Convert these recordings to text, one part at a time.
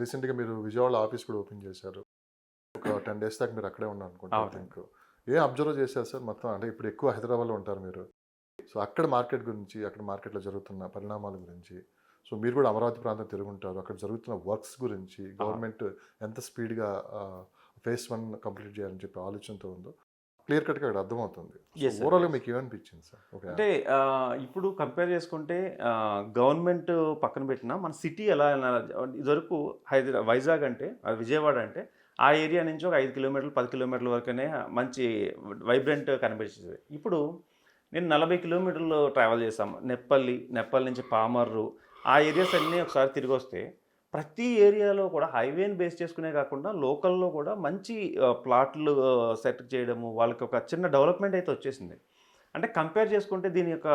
రీసెంట్గా మీరు విజయవాడ ఆఫీస్ కూడా ఓపెన్ చేశారు. ఒక 10 డేస్ దాకా మీరు అక్కడే ఉన్నారు అనుకుంటా ఐ అవునండి. థింక్. ఏం అబ్జర్వ్ చేశారు సార్ మొత్తం? అంటే ఇప్పుడు ఎక్కువ హైదరాబాద్లో ఉంటారు మీరు. సో అక్కడ మార్కెట్ గురించి, అక్కడ మార్కెట్‌లో జరుగుతున్న పరిణామాల గురించి, సో మీరు కూడా అమరావతి ప్రాంతం తిరుగుంటారు. అక్కడ జరుగుతున్న వర్క్స్ గురించి, అవును. గవర్నమెంట్ ఎంత స్పీడ్‌గా ఫేజ్ 1 కంప్లీట్ చేయాలని చెప్పి ఆలోచనతో ఉందో క్లియర్ కట్‌గా అక్కడ అర్థమవుతుంది. సో యెస్ అండి. ఓవరాల్‌గా యెస్. మీకు ఏమనిపించింది సార్? ఓకే. అంటే ఇప్పుడు కంపేర్ చేసుకుంటే గవర్నమెంట్ పక్కన పెట్టినా మన సిటీ ఎలా ఇదివరకు వైజాగ్ అంటే విజయవాడ అంటే ఆ ఏరియా నుంచి ఒక 5 కిలోమీటర్లు, 10 కిలోమీటర్ల వరకునే మంచి వైబ్రెంట్ కనిపించేది. ఇప్పుడు నేను 40 కిలోమీటర్లు ట్రావెల్ చేశాము. నెప్పల్ నుంచి పామర్రు ఆ ఏరియాస్ అన్నీ ఒకసారి తిరిగొస్తే ప్రతి ఏరియాలో కూడా హైవేని బేస్ చేసుకునే కాకుండా లోకల్‌లో కూడా మంచి ప్లాట్లు సెట్ చేయడము, వాళ్ళకి ఒక చిన్న డెవలప్‌మెంట్ అయితే వచ్చేసింది. అంటే కంపేర్ చేసుకుంటే దీని యొక్క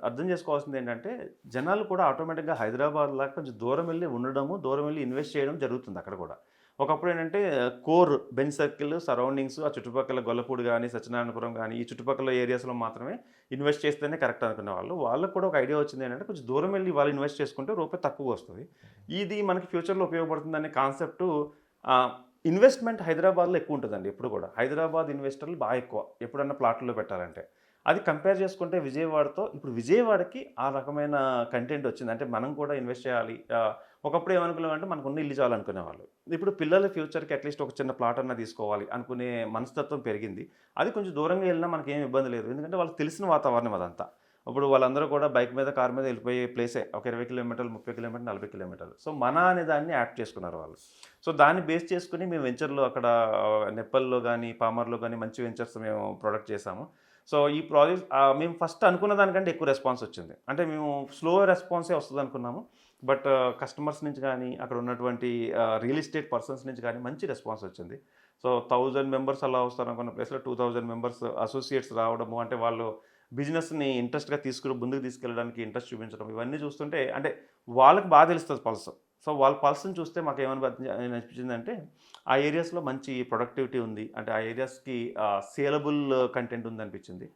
అర్థం చేసుకోవాల్సింది ఏంటంటే, జనాలు కూడా ఆటోమేటిక్‌గా హైదరాబాద్‌లాగా కొంచెం దూరం వెళ్లి ఉండడము, దూరం వెళ్లి ఇన్వెస్ట్ చేయడం జరుగుతుంది అక్కడ కూడా. ఒకప్పుడు ఏంటంటే కోర్ బెంజ్ సర్కిల్, సరౌండింగ్స్ ఆ చుట్టుపక్కల గొల్లపూడి గాని, సత్యనారాయణపురం గాని, ఈ చుట్టుపక్కల ఏరియాస్‌లో మాత్రమే ఇన్వెస్ట్ చేస్తేనే కరెక్ట్ అనుకునేవాళ్ళు. వాళ్ళకి కూడా ఒక ఐడియా వచ్చింది ఏంటంటే, కొంచెం దూరం వెళ్లి వాళ్ళు ఇన్వెస్ట్ చేసుకుంటే రూపాయి తక్కువొస్తది. ఇది మనకి ఫ్యూచర్‌లో ఉపయోగపడుతుందనే కాన్సెప్టు ఆహ్, ఇన్వెస్ట్‌మెంట్ హైదరాబాద్‌లో ఎక్కువుంటదండి ఎప్పుడు కూడా. హైదరాబాద్ ఇన్వెస్టర్లు బాగా ఎక్కువ. ఎప్పుడన్నా ప్లాట్‌ల్లో పెట్టాలంటే. అది కంపేర్ చేసుకుంటే విజయవాడతో ఇప్పుడు విజయవాడకి ఆ రకమైన కంటెంట్ వచ్చింది. అంటే మనం కూడా ఇన్వెస్ట్ చేయాలి. ఒకప్పుడు ఏమనుకునేవాళ్ళంటే మనకున్న ఇల్లు చాలు అనుకునేవాళ్ళు. ఇప్పుడు పిల్లల ఫ్యూచర్‌కి అట్‌లీస్ట్ ఒక చిన్న ప్లాట్ అన్నా తీసుకోవాలి అనుకునే మనస్తత్వం పెరిగింది. అది కొంచెం దూరంగా వెళ్ళినా మనకేం ఇబ్బంది లేదు. ఎందుకంటే వాళ్ళకి తెలిసిన వాతావరణం అదంతా. ఇప్పుడు వాళ్ళందరూ కూడా బైక్ మీద, కార్ మీద వెళ్ళిపోయే ప్లేసే. ఒక 20 కిలోమీటర్లు, 30 కిలోమీటర్లు, 40 కిలోమీటర్లు. సో, మన అనే దాన్ని యాడ్ చేసుకున్నారు వాళ్ళు. సో, దాన్ని బేస్ చేసుకొని మేము వెంచర్‌లో అక్కడ నెప్పల్‌లో గాని, పామర్‌లో గాని మంచి వెంచర్స్ మేము ప్రొడక్ట్ చేసాము. సో, ఈ ప్రాజెక్ట్ మేము ఫస్ట్ అనుకున్న దానికంటే ఎక్కువ రెస్పాన్స్ వచ్చింది. అంటే మేము స్లో రెస్పాన్సే వస్తదనుకున్నాము. బట్ కస్టమర్స్ నుంచి గానీ, అక్కడ ఉన్నటువంటి రియల్ ఎస్టేట్ పర్సన్స్ నుంచి గానీ మంచి రెస్పాన్స్ వచ్చింది. సో, 1000 మెంబర్స్ అలా వస్తారనుకున్న ప్లేస్‌లో 2000 మెంబర్స్ అసోసియేట్స్ రావడము, అంటే వాళ్ళు బిజినెస్‌ని ఇంట్రెస్ట్‌గా ముందుకు తీసుకెళ్ళడానికి ఇంట్రెస్ట్ చూపించడం, ఇవన్నీ చూస్తుంటే అంటే వాళ్ళకి బాగా తెలుస్తది పల్స్. సో, వాళ్ళ పల్స్‌ని చూస్తే అనిపించిందంటే, ఆ ఏరియాస్‌లో మంచి ప్రొడక్టివిటీ ఉంది. అంటే ఆ ఏరియాస్‌కి సేలబుల్ కంటెంట్ ఉందనిపించింది.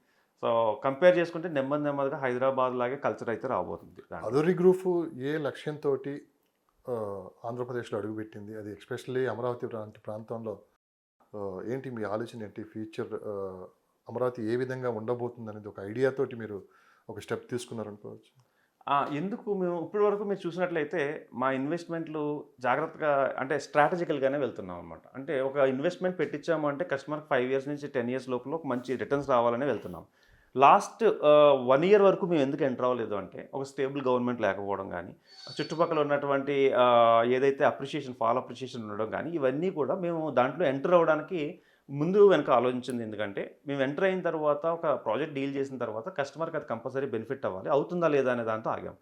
సో, కంపేర్ చేసుకుంటే నెమ్మదిగా హైదరాబాద్ లాగే కల్చర్ అయితే రాబోతుంది దాంట్లో. అదోరి గ్రూప్ ఏ లక్ష్యంతోటి ఆంధ్రప్రదేశ్‌లో అడుగుపెట్టింది? అది ఎస్పెషల్లీ అమరావతి లాంటి ప్రాంతంలో ఏంటి మీ ఆలోచన ఏంటి? ఫ్యూచర్ అమరావతి ఏ విధంగా ఉండబోతుందనేది ఒక ఐడియాతోటి మీరు ఒక స్టెప్ తీసుకున్నారనుకోవచ్చు. ఎందుకు మేము ఇప్పటి వరకు మీరు చూసినట్లయితే మా ఇన్వెస్ట్‌మెంట్‌లు జాగ్రత్తగా అంటే స్ట్రాటజికల్‌గానే వెళ్తున్నామనమాట. అంటే ఒక ఇన్వెస్ట్‌మెంట్ పెట్టించాము అంటే కస్టమర్‌కి 5 ఇయర్స్ నుంచి 10 ఇయర్స్ లోపల ఒక మంచి రిటర్న్స్ రావాలనే వెళ్తున్నాం. లాస్ట్ 1 ఇయర్ వరకు మేము ఎందుకు ఎంటర్ అవ్వలేదు అంటే, ఒక స్టేబుల్ గవర్నమెంట్ లేకపోవడం గానీ, చుట్టుపక్కల ఉన్నటువంటి ఏదైతే ఫాల్ అప్రిషియేషన్ ఉండడం గానీ, ఇవన్నీ కూడా మేము దాంట్లో ఎంటర్ అవ్వడానికి ముందు వెనక ఆలోచించింది ఎందుకంటే, మేము ఎంటర్ అయిన తర్వాత ఒక ప్రాజెక్ట్ డీల్ చేసిన తర్వాత కస్టమర్‌కి అది కంపల్సరీ బెనిఫిట్ అవ్వాలి. అవుతుందా లేదా అనే దాంతో ఆగాం.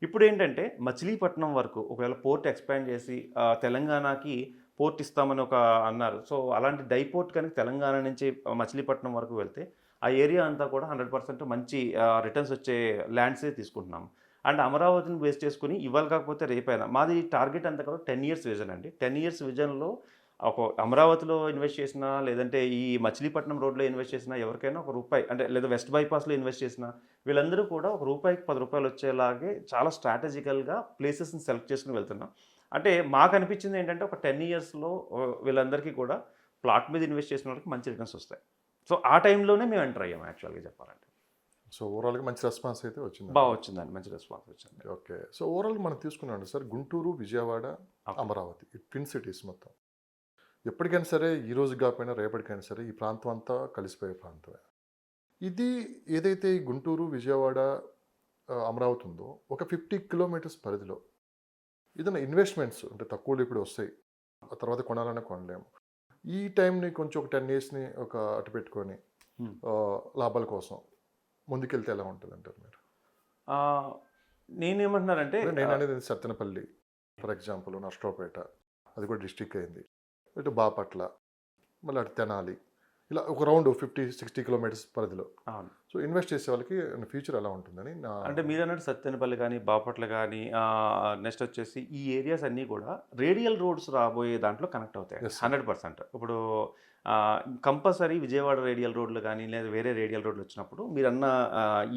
ఇప్పుడేంటంటే మచిలీపట్నం వరకు ఒకవేళ పోర్ట్ ఎక్స్‌పాండ్ చేసి తెలంగాణకి పోర్ట్ ఇస్తామని అన్నారు. సో, అలాంటి డైపోర్ట్ కనుక తెలంగాణ నుంచి మచిలీపట్నం వరకు వెళ్తే, ఆ ఏరియా అంతా కూడా 100% మంచి రిటర్న్స్ వచ్చే ల్యాండ్సే తీసుకుంటున్నాం. అండ్ అమరావతిని బేస్ చేసుకొని ఇవాళ కాకపోతే రేపైనా మాది టార్గెట్ అంతా కూడా 10 ఇయర్స్ విజన్ అండి. 10 ఇయర్స్ విజన్‌లో అమరావతిలో ఇన్వెస్ట్ చేసినా, లేదంటే ఈ మచిలీపట్నం రోడ్‌లో ఇన్వెస్ట్ చేసినా ఎవరికైనా ఒక రూపాయి అంటే లేదా వెస్ట్ బైపాస్‌లో ఇన్వెస్ట్ చేసినా వీళ్ళందరూ కూడా ఒక రూపాయికి రూ. 10 వచ్చేలాగే చాలా స్ట్రాటజికల్‌గా ప్లేసెస్‌ని సెలెక్ట్ చేసుకొని వెళ్తున్నాం. అంటే మాకనిపించింది ఏంటంటే ఒక 10 ఇయర్స్‌లో వీళ్ళందరికీ కూడా ప్లాట్ మీద ఇన్వెస్ట్ చేసిన వాళ్ళకి మంచి రిటర్న్స్ వస్తాయి. సో, ఆ టైంలోనే మేము ఎంటర్ అయ్యాము యాక్చువల్‌గా చెప్పాలంటే. సో ఓవరాల్‌గా మంచి రెస్పాన్స్ అయితే వచ్చిందంటారు. వచ్చిందండి. మంచి రెస్పాన్స్ వచ్చింది. ఓకే. సో ఓవరాల్‌గా మనం తీసుకున్నామండి సార్ గుంటూరు, విజయవాడ, ఓకే. అమరావతి ఈ ట్విన్ సిటీస్ మొత్తం. ఎప్పటికైనా సరే ఈ రోజు కాకపోయినా రేపటికైనా సరే ఈ ప్రాంతం అంతా కలిసిపోయే ప్రాంతమే. ఇది ఏదైతే ఈ గుంటూరు, విజయవాడ, అమరావతి ఉందో ఒక 50 కిలోమీటర్స్ పరిధిలో ఏదైనా ఇన్వెస్ట్‌మెంట్స్ అంటే తక్కువలో ఇప్పుడు వస్తాయి. ఆ తర్వాత కొనాలన్నా కొనలేము. ఈ టైంని కొంచెం ఒక 10 ఇయర్స్‌ని ఒక అటు పెట్టుకొని హ్మ్. లాభాల కోసం ముందుకెళ్తే ఎలా ఉంటదంటారు మీరు? ఆహ్, నేనేమంటున్నానంటే అంటే నేననేది సత్తెనపల్లి ఫర్ ఎగ్జాంపుల్ నర్సరావుపేట అది కూడా డిస్ట్రిక్ట్ అయింది. ఇటు బాపట్ల, మళ్ళీ అటు తెనాలి ఇలా ఒక రౌండ్ 50, 60 కిలోమీటర్స్ పరిధిలో. అవును. సో, ఇన్వెస్ట్ చేసే వాళ్ళకి ఫ్యూచర్ ఎలా ఉంటుందని నా అంటే మీరన్నట్టు సత్తెనపల్లి గాని, బాపట్ల గాని నెక్స్ట్ వచ్చేసి ఈ ఏరియాస్ అన్నీ కూడా రేడియల్ రోడ్స్ రాబోయే దాంట్లో కనెక్ట్ అవుతాయండి. Yes sir. 100%. ఇప్పుడు కంపల్సరీ విజయవాడ రేడియల్ రోడ్లు గాని, లేదా వేరే రేడియల్ రోడ్లు వచ్చినప్పుడు మీరన్న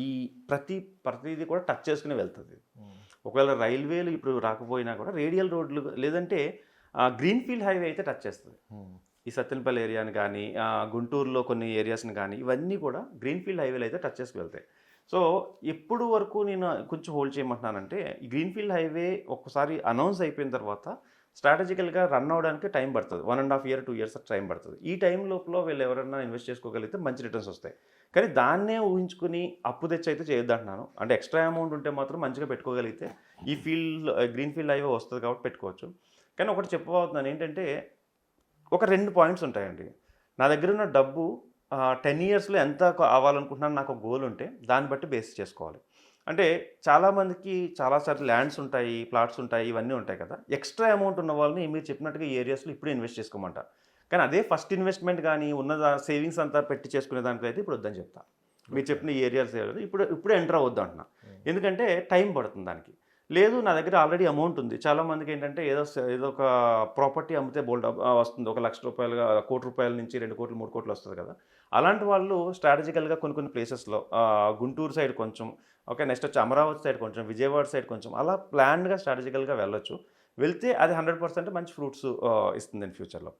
ఈ ప్రతీది కూడా టచ్ చేసుకుని వెళ్తది. హ్మ్. ఒకవేళ రైల్వేలు ఇప్పుడు రాకపోయినా కూడా రేడియల్ రోడ్లు లేదంటే గ్రీన్‌ఫీల్డ్ హైవే అయితే టచ్ చేస్తది. హ్మ్. ఈ సత్తెనపల్లి ఏరియాని గానీ, గుంటూరులో కొన్ని ఏరియాస్‌ని గానీ, ఇవన్నీ కూడా గ్రీన్‌ఫీల్డ్ హైవేలు అయితే టచ్ చేసుకు వెళ్తాయి. సో, ఎప్పుడు వరకు నేను కొంచెం హోల్డ్ చేయమంటున్నానంటే, ఈ గ్రీన్‌ఫీల్డ్ హైవే ఒక్కసారి అనౌన్స్ అయిపోయిన తర్వాత స్ట్రాటజికల్‌గా రన్ అవ్వడానికి టైం పడతది. 1 ½ ఇయర్, 2 ఇయర్స్ టైం పడతది. ఈ టైం లోపల వీళ్ళు ఎవరైనా ఇన్వెస్ట్ చేసుకోగలిగితే మంచి రిటర్న్స్ వస్తాయి. కానీ దాన్నే ఊహించుకొని అప్పు తెచ్చి అయితే చేయొద్దంటున్నాను. అంటే ఎక్స్‌ట్రా అమౌంట్ ఉంటే మాత్రం మంచిగా పెట్టుకోగలిగితే ఈ గ్రీన్‌ఫీల్డ్ హైవే వస్తది కాబట్టి పెట్టుకోవచ్చు. కానీ ఒకటి చెప్పబోతున్నాను ఏంటంటే ఒక 2 పాయింట్స్ ఉంటాయండి. నా దగ్గరున్న డబ్బు 10 ఇయర్స్‌లో ఎంత అవ్వాలనుకుంటున్నానో నాకు ఒక గోల్ ఉంటే, దాన్ని బట్టి బేస్ చేసుకోవాలి. అంటే చాలామందికి చాలా సార్లు ల్యాండ్స్ ఉంటాయి, ప్లాట్స్ ఉంటాయి, ఇవన్నీ ఉంటాయి కదా! ఎక్స్‌ట్రా అమౌంట్ ఉన్న వాళ్ళని మీరు చెప్పినట్టుగా ఈ ఏరియాస్‌లో ఇప్పుడే ఇన్వెస్ట్ చేసుకోమంటా. కానీ అదే ఫస్ట్ ఇన్వెస్ట్‌మెంట్ గాని, సేవింగ్స్ అంతా పెట్టి చేసుకునే దానికైతే ఇప్పుడు వద్దని చెప్తా. మీరు ఓకే. చెప్పిన ఈ ఏరియాస్ ఇప్పుడే ఎంటర్ అవ్వద్దు అంటున్నా. హ్మ్. ఎందుకంటే టైం పడుతుంది దానికి. లేదు నా దగ్గర ఆల్రెడీ అమౌంట్ ఉంది. చాలా మందికేంటంటే ఏదో ఒక ప్రాపర్టీ అమ్మితే వస్తుంది. ఒక రూ. 1,00,000 రూ. 1,00,00,000 నుంచి 2,00,00,000, 3,00,00,000 వస్తది కదా! అలాంటి వాళ్ళు స్ట్రాటజికల్‌గా కొన్ని కొన్ని ప్లేసెస్‌లో గుంటూరు సైడ్ కొంచెం, ఓకే. నెక్స్ట్ వచ్చి అమరావతి సైడ్ కొంచెం, విజయవాడ సైడ్ కొంచెం అలా ప్లాన్డ్‌గా స్ట్రాటజికల్‌గా వెళ్ళొచ్చు. వెళ్తే అది 100% మంచి ఫ్రూట్స్ ఇస్తుంది ఇన్ ఫ్యూచర్‌లో.